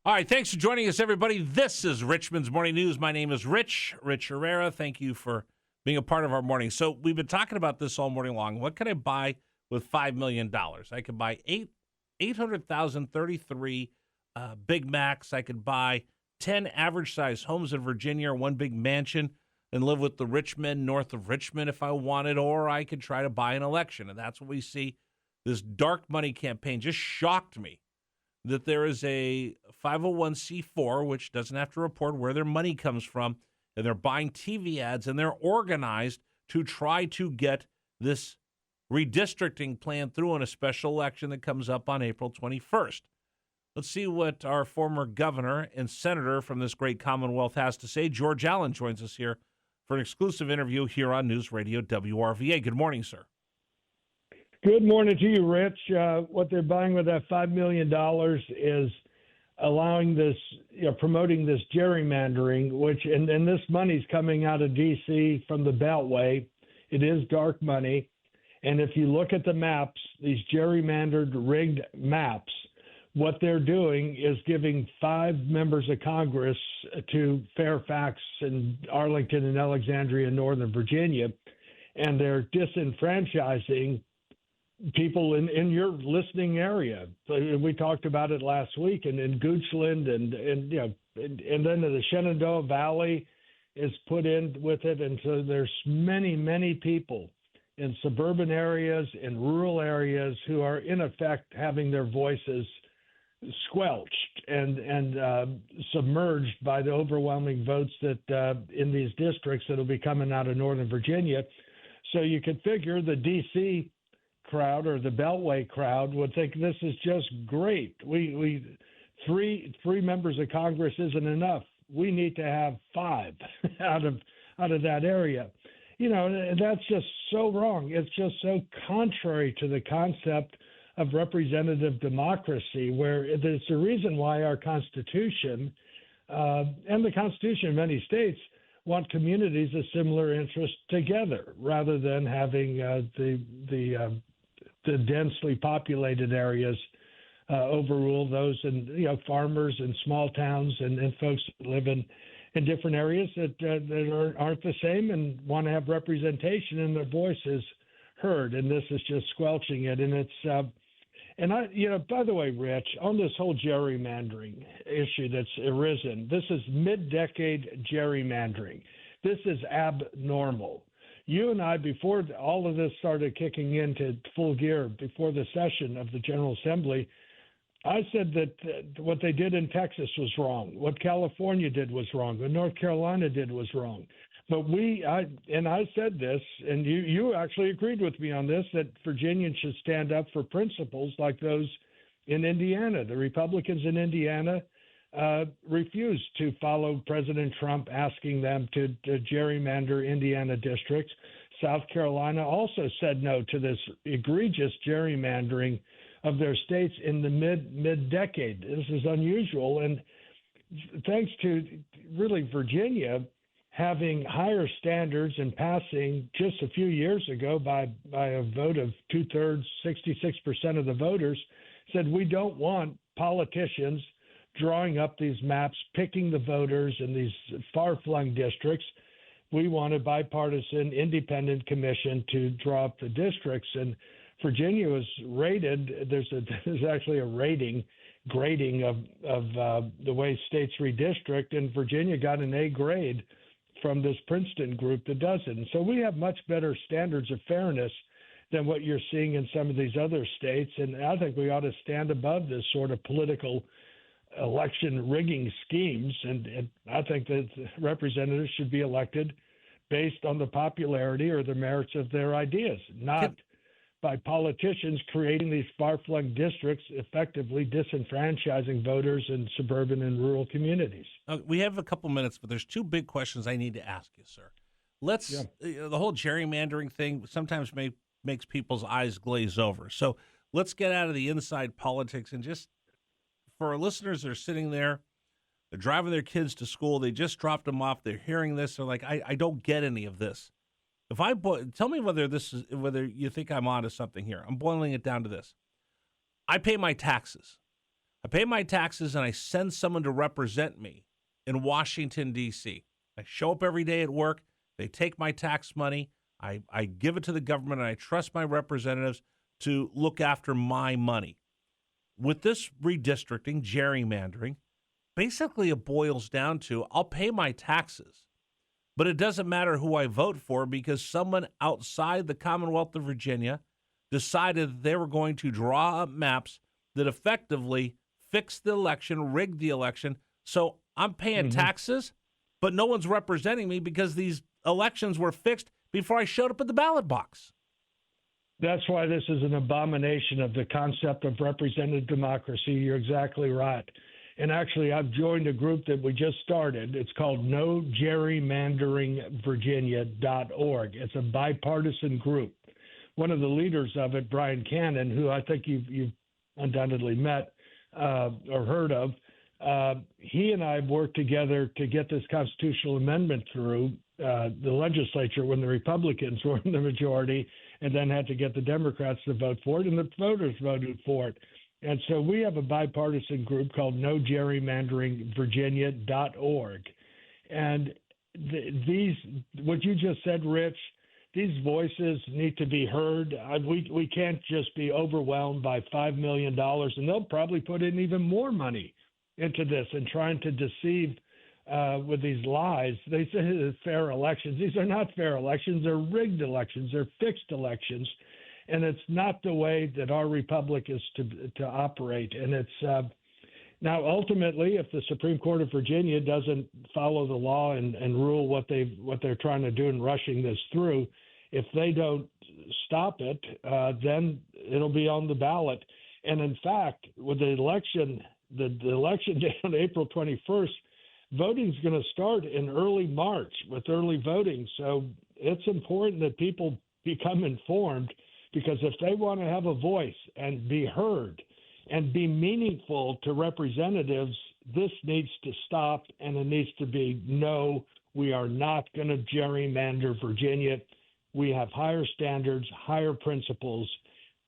All right, thanks for joining us, everybody. This is Richmond's Morning News. My name is Rich Herrera. Thank you for being a part of our morning. So we've been talking about this all morning long. What can I buy with $5 million? I could buy 800,033 Big Macs. I could buy 10 average-sized homes in Virginia or one big mansion and live with the rich men north of Richmond if I wanted, or I could try to buy an election. And that's what we see. This dark money campaign just shocked me that there is a 501c4, which doesn't have to report where their money comes from, and they're buying TV ads, and they're organized to try to get this redistricting plan through in a special election that comes up on April 21st. Let's see what our former governor and senator from this great Commonwealth has to say. George Allen joins us here for an exclusive interview here on News Radio WRVA. Good morning, sir. Good morning to you, Rich. What they're buying with that $5 million is allowing this, promoting this gerrymandering, and this money's coming out of D.C. from the Beltway. It is dark money. And if you look at the maps, these gerrymandered, rigged maps, what they're doing is giving 5 members of Congress to Fairfax and Arlington and Alexandria, Northern Virginia, and they're disenfranchising people in your listening area. We talked about it last week, and in Goochland and then the Shenandoah Valley is put in with it, and so there's many people in suburban areas, in rural areas, who are in effect having their voices squelched and submerged by the overwhelming votes that in these districts that will be coming out of Northern Virginia. So you could figure the D.C. crowd or the Beltway crowd would think this is just great. We three members of Congress isn't enough. We need to have 5 out of that area. That's just so wrong. It's just so contrary to the concept of representative democracy, where there's a reason why our Constitution and the Constitution of many states want communities of similar interest together, rather than having the densely populated areas overrule those, and farmers and small towns and folks that live in different areas that aren't the same and want to have representation and their voices heard. And this is just squelching it. And it's by the way, Rich, on this whole gerrymandering issue that's arisen, this is mid-decade gerrymandering. This is abnormal. You and I, before all of this started kicking into full gear, before the session of the General Assembly, I said that what they did in Texas was wrong. What California did was wrong. What North Carolina did was wrong. But I said this, and you actually agreed with me on this, that Virginians should stand up for principles like those in Indiana. The Republicans in Indiana refused to follow President Trump, asking them to gerrymander Indiana districts. South Carolina also said no to this egregious gerrymandering of their states in the mid-decade. This is unusual, and thanks to really Virginia having higher standards and passing just a few years ago by a vote of 2/3, 66% of the voters said we don't want politicians drawing up these maps, picking the voters in these far-flung districts. We want a bipartisan independent commission to draw up the districts. And Virginia was rated. There's actually a grading of the way states redistrict, and Virginia got an A grade from this Princeton group that does it. And so we have much better standards of fairness than what you're seeing in some of these other states. And I think we ought to stand above this sort of political election rigging schemes. And I think that representatives should be elected based on the popularity or the merits of their ideas, not by politicians creating these far-flung districts, effectively disenfranchising voters in suburban and rural communities. We have a couple minutes, but there's 2 big questions I need to ask you, sir. The whole gerrymandering thing sometimes makes people's eyes glaze over. So let's get out of the inside politics and just, for our listeners that are sitting there, they're driving their kids to school, they just dropped them off, they're hearing this, they're like, I don't get any of this. Tell me whether you think I'm onto something here. I'm boiling it down to this. I pay my taxes. I pay my taxes and I send someone to represent me in Washington, D.C. I show up every day at work. They take my tax money. I give it to the government, and I trust my representatives to look after my money. With this redistricting, gerrymandering, basically it boils down to I'll pay my taxes, but it doesn't matter who I vote for because someone outside the Commonwealth of Virginia decided that they were going to draw up maps that effectively fix the election, rig the election. So I'm paying taxes, but no one's representing me because these elections were fixed before I showed up at the ballot box. That's why this is an abomination of the concept of representative democracy. You're exactly right. And actually, I've joined a group that we just started. It's called NoGerrymanderingVirginia.org. It's a bipartisan group. One of the leaders of it, Brian Cannon, who I think you've undoubtedly met or heard of, he and I have worked together to get this constitutional amendment through the legislature when the Republicans were in the majority, and then had to get the Democrats to vote for it, and the voters voted for it. And so we have a bipartisan group called NoGerrymanderingVirginia.org. And these, what you just said, Rich, these voices need to be heard. We can't just be overwhelmed by $5 million, and they'll probably put in even more money into this and trying to deceive with these lies. They say it's fair elections. These are not fair elections. They're rigged elections. They're fixed elections. And it's not the way that our republic is to operate. And it's now ultimately, if the Supreme Court of Virginia doesn't follow the law and rule what they're trying to do in rushing this through, if they don't stop it, then it'll be on the ballot. And in fact, with the election day on April 21st, voting is going to start in early March with early voting. So it's important that people become informed, because if they want to have a voice and be heard and be meaningful to representatives, this needs to stop, and it needs to be, no, we are not going to gerrymander Virginia. We have higher standards, higher principles.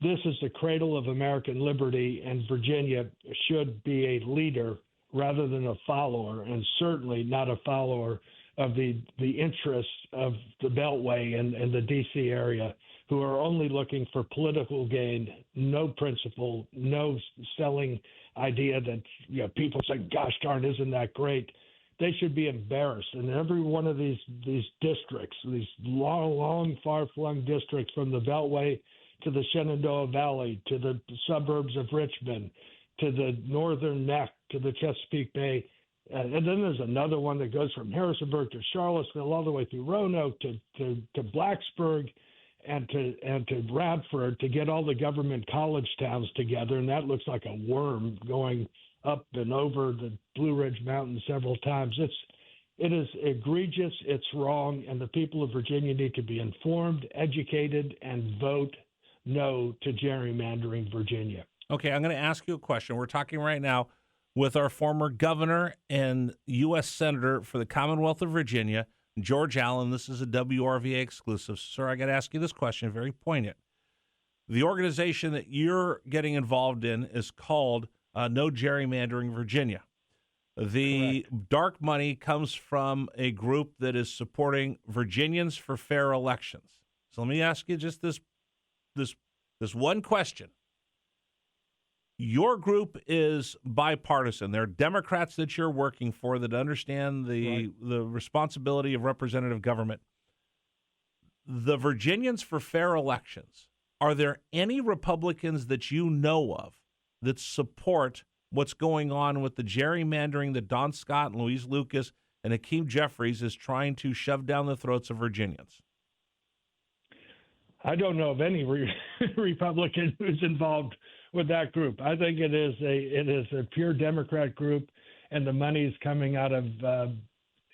This is the cradle of American liberty, and Virginia should be a leader rather than a follower, and certainly not a follower of the interests of the Beltway and the D.C. area, who are only looking for political gain, no principle, no selling idea that people say, gosh darn, isn't that great? They should be embarrassed. And every one of these districts, these long, far-flung districts from the Beltway to the Shenandoah Valley, to the suburbs of Richmond, to the northern neck, to the Chesapeake Bay. And then there's another one that goes from Harrisonburg to Charlottesville, all the way through Roanoke to Blacksburg and to Radford, to get all the government college towns together. And that looks like a worm going up and over the Blue Ridge Mountains several times. It is egregious, it's wrong, and the people of Virginia need to be informed, educated, and vote no to gerrymandering Virginia. Okay, I'm going to ask you a question. We're talking right now with our former governor and U.S. Senator for the Commonwealth of Virginia, George Allen. This is a WRVA exclusive. Sir, I got to ask you this question, very poignant. The organization that you're getting involved in is called No Gerrymandering Virginia. The Correct. dark money comes from a group that is supporting Virginians for Fair Elections. So let me ask you just this one question. Your group is bipartisan. There are Democrats that you're working for that understand the responsibility of representative government. The Virginians for Fair Elections, are there any Republicans that you know of that support what's going on with the gerrymandering that Don Scott and Louise Lucas and Hakeem Jeffries is trying to shove down the throats of Virginians? I don't know of any Republican who's involved with that group. I think it is a pure Democrat group, and the money is coming out of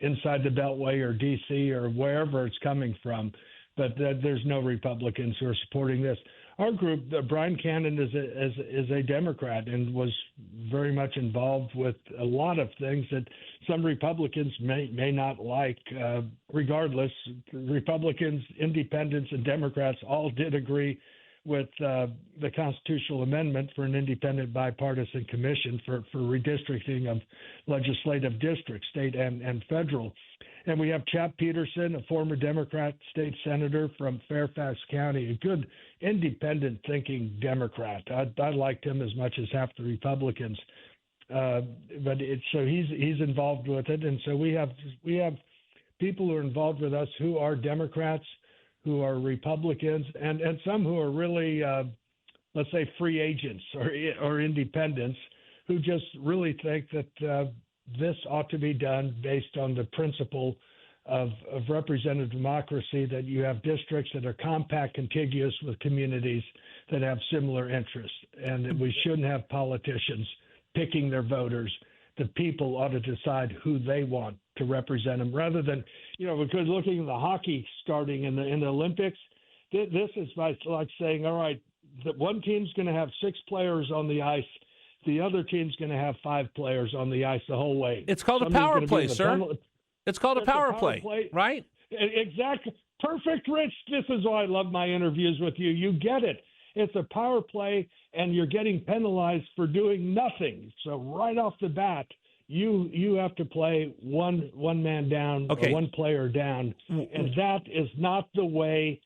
inside the Beltway or D.C. or wherever it's coming from. But there's no Republicans who are supporting this. Our group, Brian Cannon, is a Democrat and was very much involved with a lot of things that some Republicans may not like. Regardless, Republicans, independents, and Democrats all did agree with the constitutional amendment for an independent bipartisan commission for redistricting of legislative districts, state and federal. And we have Chap Peterson, a former Democrat state senator from Fairfax County, a good independent thinking Democrat. I liked him as much as half the Republicans. So he's involved with it. And so we have people who are involved with us who are Democrats, who are Republicans, and some who are really, let's say, free agents or independents who just really think that this ought to be done based on the principle of representative democracy, that you have districts that are compact, contiguous with communities that have similar interests, and that we shouldn't have politicians picking their voters. The people ought to decide who they want to represent them, rather than, because looking at the hockey starting in the Olympics, this is like saying, all right, the one team's going to have 6 players on the ice, the other team's going to have 5 players on the ice the whole way. It's called a power play, sir. It's called a power play, right? Exactly. Perfect, Rich. This is why I love my interviews with you. You get it. It's a power play, and you're getting penalized for doing nothing. So right off the bat, you have to play one man down, or one player down, and that is not the way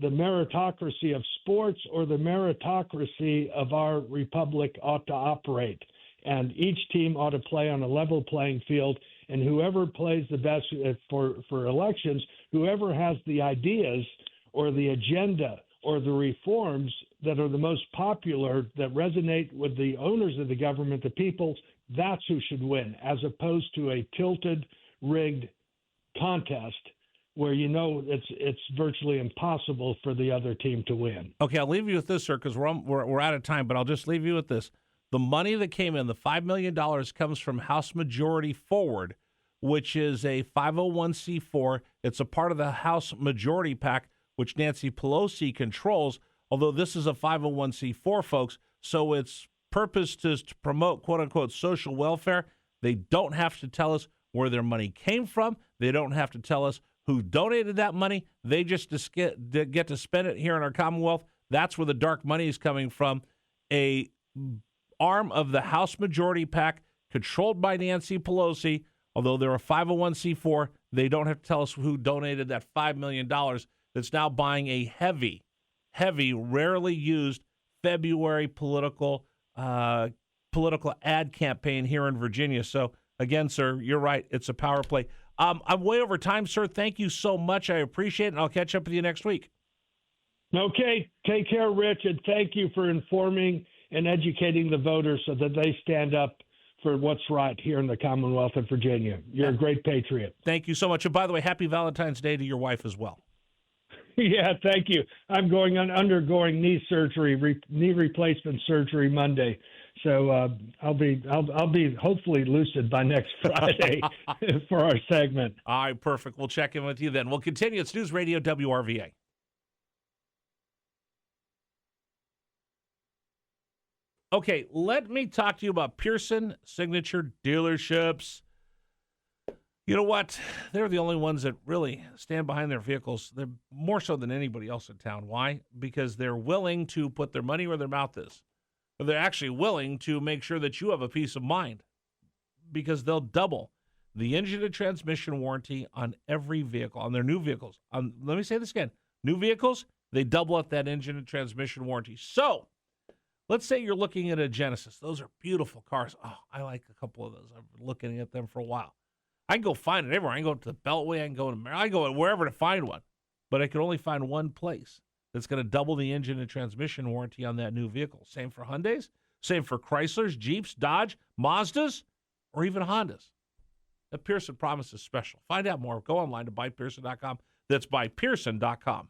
the meritocracy of sports or the meritocracy of our republic ought to operate. And each team ought to play on a level playing field, and whoever plays the best for elections, whoever has the ideas or the agenda or the reforms that are the most popular, that resonate with the owners of the government, the people, that's who should win, as opposed to a tilted, rigged contest where it's virtually impossible for the other team to win. Okay, I'll leave you with this, sir, because we're out of time, but I'll just leave you with this. The money that came in, the $5 million, comes from House Majority Forward, which is a 501c4. It's a part of the House Majority PAC, which Nancy Pelosi controls, although this is a 501c4, folks, so its purpose is to promote, quote-unquote, social welfare. They don't have to tell us where their money came from. They don't have to tell us who donated that money. They just get to spend it here in our Commonwealth. That's where the dark money is coming from. A arm of the House Majority PAC controlled by Nancy Pelosi. Although they're a 501c4, they don't have to tell us who donated that $5 million that's now buying a heavy, rarely used February political ad campaign here in Virginia. So, again, sir, you're right. It's a power play. I'm way over time, sir. Thank you so much. I appreciate it, and I'll catch up with you next week. Okay. Take care, Rich, and thank you for informing and educating the voters so that they stand up for what's right here in the Commonwealth of Virginia. You're a great patriot. Thank you so much. And by the way, happy Valentine's Day to your wife as well. Yeah, thank you. I'm undergoing knee surgery, knee replacement surgery Monday. So I'll be hopefully lucid by next Friday for our segment. All right, perfect. We'll check in with you then. We'll continue. It's News Radio WRVA. Okay, let me talk to you about Pearson Signature Dealerships. You know what? They're the only ones that really stand behind their vehicles. They're more so than anybody else in town. Why? Because they're willing to put their money where their mouth is. They're actually willing to make sure that you have a peace of mind, because they'll double the engine and transmission warranty on every vehicle, on their new vehicles. Let me say this again. New vehicles, they double up that engine and transmission warranty. So, let's say you're looking at a Genesis. Those are beautiful cars. Oh, I like a couple of those. I've been looking at them for a while. I can go find it everywhere. I can go to the Beltway. I can go to Maryland. I can go wherever to find one. But I can only find one place that's going to double the engine and transmission warranty on that new vehicle. Same for Hyundais. Same for Chryslers, Jeeps, Dodge, Mazdas, or even Hondas. The Pearson promise is special. Find out more. Go online to buypearson.com. That's buypearson.com.